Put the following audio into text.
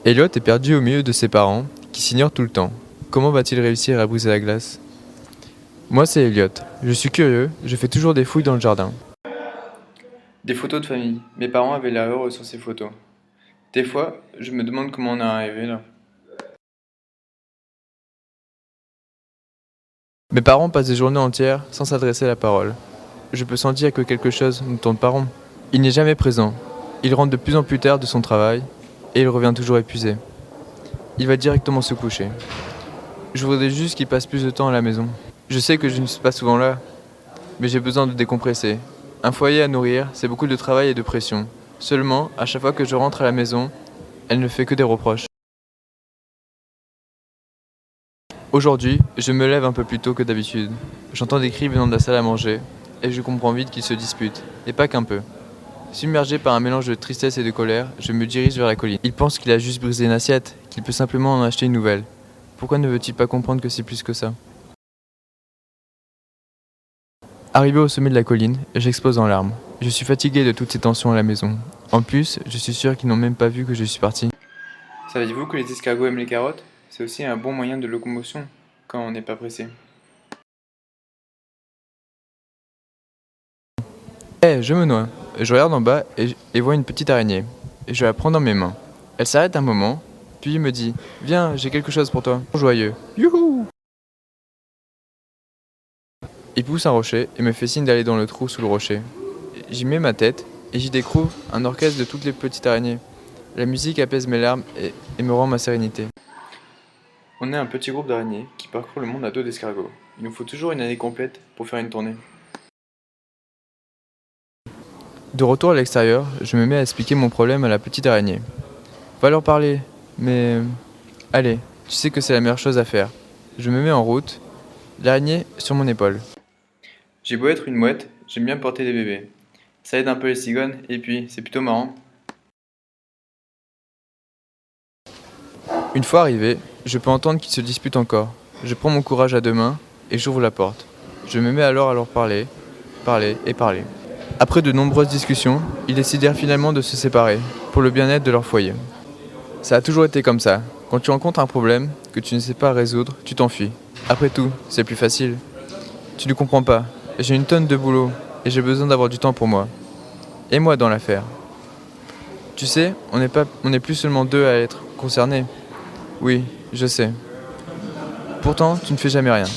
Elliot est perdu au milieu de ses parents, qui s'ignorent tout le temps. Comment va-t-il réussir à briser la glace? Moi, c'est Elliot. Je suis curieux, je fais toujours des fouilles dans le jardin. Des photos de famille. Mes parents avaient l'air heureux sur ces photos. Des fois, je me demande comment on est arrivé là. Mes parents passent des journées entières sans s'adresser la parole. Je peux sentir que quelque chose ne tourne pas rond. Il n'est jamais présent. Il rentre de plus en plus tard de son travail et il revient toujours épuisé. Il va directement se coucher. Je voudrais juste qu'il passe plus de temps à la maison. Je sais que je ne suis pas souvent là, mais j'ai besoin de décompresser. Un foyer à nourrir, c'est beaucoup de travail et de pression. Seulement, à chaque fois que je rentre à la maison, elle ne fait que des reproches. Aujourd'hui, je me lève un peu plus tôt que d'habitude. J'entends des cris venant de la salle à manger, et je comprends vite qu'ils se disputent, et pas qu'un peu. Submergé par un mélange de tristesse et de colère, je me dirige vers la colline. Il pense qu'il a juste brisé une assiette, qu'il peut simplement en acheter une nouvelle. Pourquoi ne veut-il pas comprendre que c'est plus que ça? Arrivé au sommet de la colline, j'explose en larmes. Je suis fatigué de toutes ces tensions à la maison. En plus, je suis sûr qu'ils n'ont même pas vu que je suis parti. Saviez-vous que les escargots aiment les carottes? C'est aussi un bon moyen de locomotion quand on n'est pas pressé. Je me noie. Je regarde en bas et vois une petite araignée. Je la prends dans mes mains. Elle s'arrête un moment, puis me dit: Viens, j'ai quelque chose pour toi. Joyeux. Youhou! Il pousse un rocher et me fait signe d'aller dans le trou sous le rocher. J'y mets ma tête et j'y découvre un orchestre de toutes les petites araignées. La musique apaise mes larmes et me rend ma sérénité. On est un petit groupe d'araignées qui parcourt le monde à dos d'escargots. Il nous faut toujours une année complète pour faire une tournée. De retour à l'extérieur, je me mets à expliquer mon problème à la petite araignée. Va leur parler, mais... Allez, tu sais que c'est la meilleure chose à faire. Je me mets en route, l'araignée sur mon épaule. J'ai beau être une mouette, j'aime bien porter des bébés. Ça aide un peu les cigognes et puis c'est plutôt marrant. Une fois arrivé, je peux entendre qu'ils se disputent encore. Je prends mon courage à deux mains et j'ouvre la porte. Je me mets alors à leur parler, parler et parler. Après de nombreuses discussions, ils décidèrent finalement de se séparer, pour le bien-être de leur foyer. Ça a toujours été comme ça. Quand tu rencontres un problème que tu ne sais pas résoudre, tu t'enfuis. Après tout, c'est plus facile. Tu ne comprends pas. J'ai une tonne de boulot et j'ai besoin d'avoir du temps pour moi. Et moi dans l'affaire. Tu sais, on n'est plus seulement deux à être concernés. Oui, je sais. Pourtant, tu ne fais jamais rien.